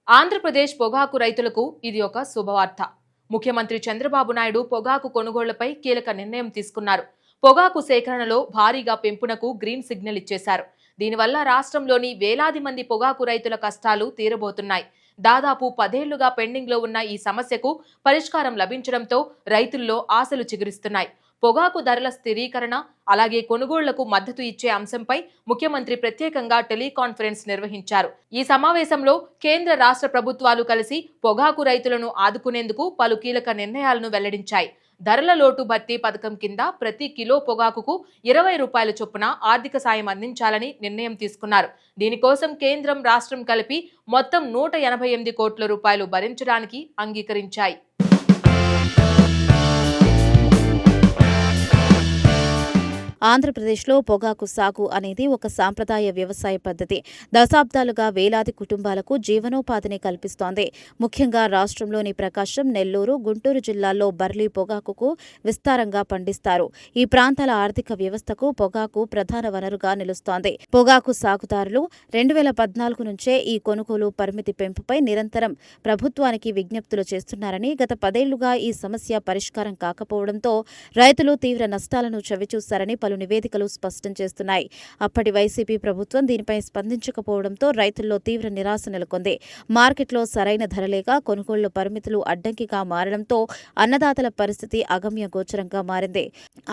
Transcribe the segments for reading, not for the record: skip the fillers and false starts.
ఆంధ్రప్రదేశ్ పొగాకు రైతులకు ఇది ఒక శుభవార్త. ముఖ్యమంత్రి చంద్రబాబు నాయుడు పొగాకు కొనుగోళ్లపై కీలక నిర్ణయం తీసుకున్నారు. పొగాకు సేకరణలో భారీగా పెంపునకు గ్రీన్ సిగ్నల్ ఇచ్చేశారు. దీనివల్ల రాష్ట్రంలోని వేలాది మంది పొగాకు రైతుల కష్టాలు తీరబోతున్నాయి. దాదాపు 10 ఏళ్లుగా పెండింగ్ లో ఉన్న ఈ సమస్యకు పరిష్కారం లభించడంతో రైతుల్లో ఆశలు చిగురిస్తున్నాయి. పొగాకు ధరల స్థిరీకరణ, అలాగే కొనుగోళ్లకు మద్దతు ఇచ్చే అంశంపై ముఖ్యమంత్రి ప్రత్యేకంగా టెలికాన్ఫరెన్స్ నిర్వహించారు. ఈ సమావేశంలో కేంద్ర రాష్ట్ర ప్రభుత్వాలు కలిసి పొగాకు రైతులను ఆదుకునేందుకు పలు కీలక నిర్ణయాలను వెల్లడించాయి. ధరల లోటు భర్తీ పథకం కింద ప్రతి కిలో పొగాకుకు 20 రూపాయల చొప్పున ఆర్థిక సాయం అందించాలని నిర్ణయం తీసుకున్నారు. దీనికోసం కేంద్రం, రాష్ట్రం కలిపి మొత్తం 188 కోట్ల రూపాయలు భరించడానికి అంగీకరించాయి. ఆంధ్రప్రదేశ్లో పొగాకు సాగు అనేది ఒక సాంప్రదాయ వ్యవసాయ పద్ధతి. దశాబ్దాలుగా వేలాది కుటుంబాలకు జీవనోపాధిని కల్పిస్తోంది. ముఖ్యంగా రాష్ట్రంలోని ప్రకాశం, నెల్లూరు, గుంటూరు జిల్లాల్లో బర్లీ పొగాకుకు విస్తారంగా పండిస్తారు. ఈ ప్రాంతాల ఆర్థిక వ్యవస్థకు పొగాకు ప్రధాన వనరుగా నిలుస్తోంది. పొగాకు సాగుదారులు 2014 నుంచే ఈ కొనుగోలు పరిమితి పెంపుపై నిరంతరం ప్రభుత్వానికి విజ్ఞప్తులు చేస్తున్నారని, గత 10 ఏళ్లుగా ఈ సమస్య పరిష్కారం కాకపోవడంతో రైతులు తీవ్ర నష్టాలను చవిచూశారని పలు నివేదికలు స్పష్టం చేస్తున్నాయి. అప్పటి వైసీపీ ప్రభుత్వం దీనిపై స్పందించకపోవడంతో రైతుల్లో తీవ్ర నిరాశ నెలకొంది. మార్కెట్లో సరైన ధర లేక కొనుగోళ్ల పరిమితులు అడ్డంకిగా మారడంతో అన్నదాతల పరిస్థితి అగమ్య గోచరంగా మారింది.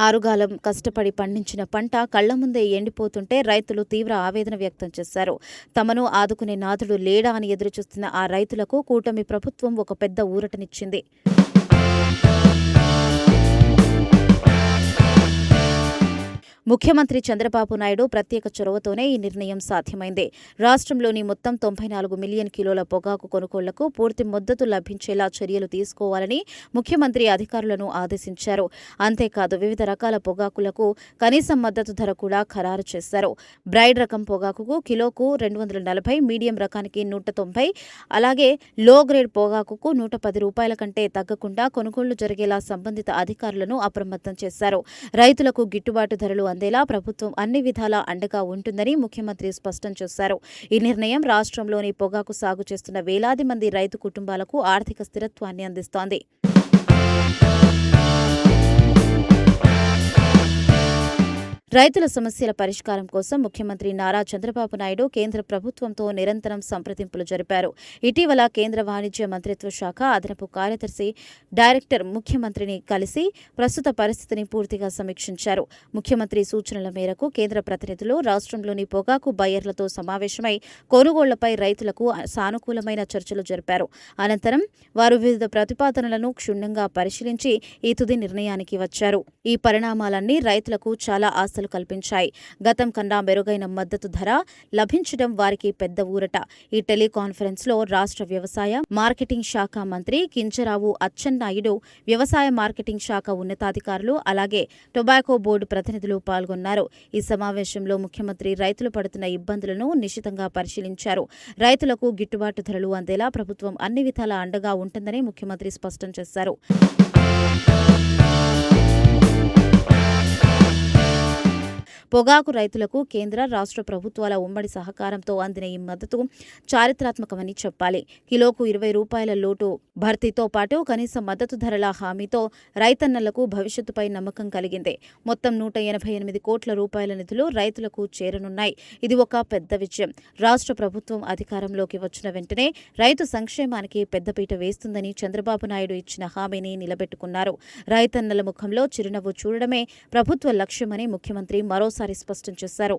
ఆరుగాలం కష్టపడి పండించిన పంట కళ్ల ముందే ఎండిపోతుంటే రైతులు తీవ్ర ఆవేదన వ్యక్తం చేశారు. తమను ఆదుకునే నాథుడు లేడా అని ఎదురుచూస్తున్న ఆ రైతులకు కూటమి ప్రభుత్వం ఒక పెద్ద ఊరటనిచ్చింది. ముఖ్యమంత్రి చంద్రబాబు నాయుడు ప్రత్యేక చొరవతోనే ఈ నిర్ణయం సాధ్యమైంది. రాష్ట్రంలోని మొత్తం 94 మిలియన్ కిలోల పొగాకు కొనుగోళ్లకు పూర్తి మద్దతు లభించేలా చర్యలు తీసుకోవాలని ముఖ్యమంత్రి అధికారులను ఆదేశించారు. అంతేకాదు వివిధ రకాల పొగాకులకు కనీస మద్దతు ధర కూడా ఖరారు చేశారు. బ్రైడ్ రకం పొగాకుకు కిలోకు 240, మీడియం రకానికి 190, అలాగే లో గ్రేడ్ పొగాకుకు 110 రూపాయల కంటే తగ్గకుండా కొనుగోళ్లు జరిగేలా సంబంధిత అధికారులను అప్రమత్తం చేశారు. రైతులకు గిట్టుబాటు ధరలు అందేలా ప్రభుత్వం అన్ని విధాలా అండగా ఉంటుందని ముఖ్యమంత్రి స్పష్టం చేశారు. ఈ నిర్ణయం రాష్ట్రంలోని పొగాకు సాగు చేస్తున్న వేలాది మంది రైతు కుటుంబాలకు ఆర్థిక స్థిరత్వాన్ని అందిస్తోంది. రైతుల సమస్యల పరిష్కారం కోసం ముఖ్యమంత్రి నారా చంద్రబాబు నాయుడు కేంద్ర ప్రభుత్వంతో నిరంతరం సంప్రదింపులు జరిపారు. ఇటీవల కేంద్ర వాణిజ్య మంత్రిత్వ శాఖ అదనపు కార్యదర్శి డైరెక్టర్ ముఖ్యమంత్రిని కలిసి ప్రస్తుత పరిస్థితిని పూర్తిగా సమీక్షించారు. ముఖ్యమంత్రి సూచనల మేరకు కేంద్ర ప్రతినిధులు రాష్ట్రంలోని పొగాకు బయ్యర్లతో సమావేశమై కొనుగోళ్లపై రైతులకు సానుకూలమైన చర్చలు జరిపారు. అనంతరం వారు వివిధ ప్రతిపాదనలను క్షుణ్ణంగా పరిశీలించి ఈ తుది నిర్ణయానికి వచ్చారు. ఈ పరిణామాలన్నీ రైతులకు చాలా ఆశ కల్పించాయి. గతం కన్నా మెరుగైన మద్దతు ధర లభించడం వారికి పెద్ద ఊరట. ఈ టెలికాన్ఫరెన్స్ లో రాష్ట్ర వ్యవసాయ మార్కెటింగ్ శాఖ మంత్రి కింజరాపు అచ్చెన్నాయుడు, వ్యవసాయ మార్కెటింగ్ శాఖ ఉన్నతాధికారులు, అలాగే టొబాకో బోర్డు ప్రతినిధులు పాల్గొన్నారు. ఈ సమావేశంలో ముఖ్యమంత్రి రైతులు పడుతున్న ఇబ్బందులను నిశితంగా పరిశీలించారు. రైతులకు గిట్టుబాటు ధరలు అందేలా ప్రభుత్వం అన్ని విధాలా అండగా ఉంటుందని ముఖ్యమంత్రి స్పష్టం చేశారు. పొగాకు రైతులకు కేంద్ర, రాష్ట్ర ప్రభుత్వాల ఉమ్మడి సహకారంతో అందిన ఈ మద్దతు చారిత్రాత్మకమని చెప్పాలి. కిలోకు 20 రూపాయల లోటు భర్తీతో పాటు కనీస మద్దతు ధరల హామీతో రైతన్నలకు భవిష్యత్తుపై నమ్మకం కలిగింది. మొత్తం 188 కోట్ల రూపాయల నిధులు రైతులకు చేరనున్నాయి. ఇది ఒక పెద్ద విజయం. రాష్ట్ర ప్రభుత్వం అధికారంలోకి వచ్చిన వెంటనే రైతు సంక్షేమానికి పెద్దపీట వేస్తుందని చంద్రబాబు నాయుడు ఇచ్చిన హామీని నిలబెట్టుకున్నారు. రైతన్నల ముఖంలో చిరునవ్వు చూడడమే ప్రభుత్వ లక్ష్యమని ముఖ్యమంత్రి మరోసారి స్పష్టం చేశారు.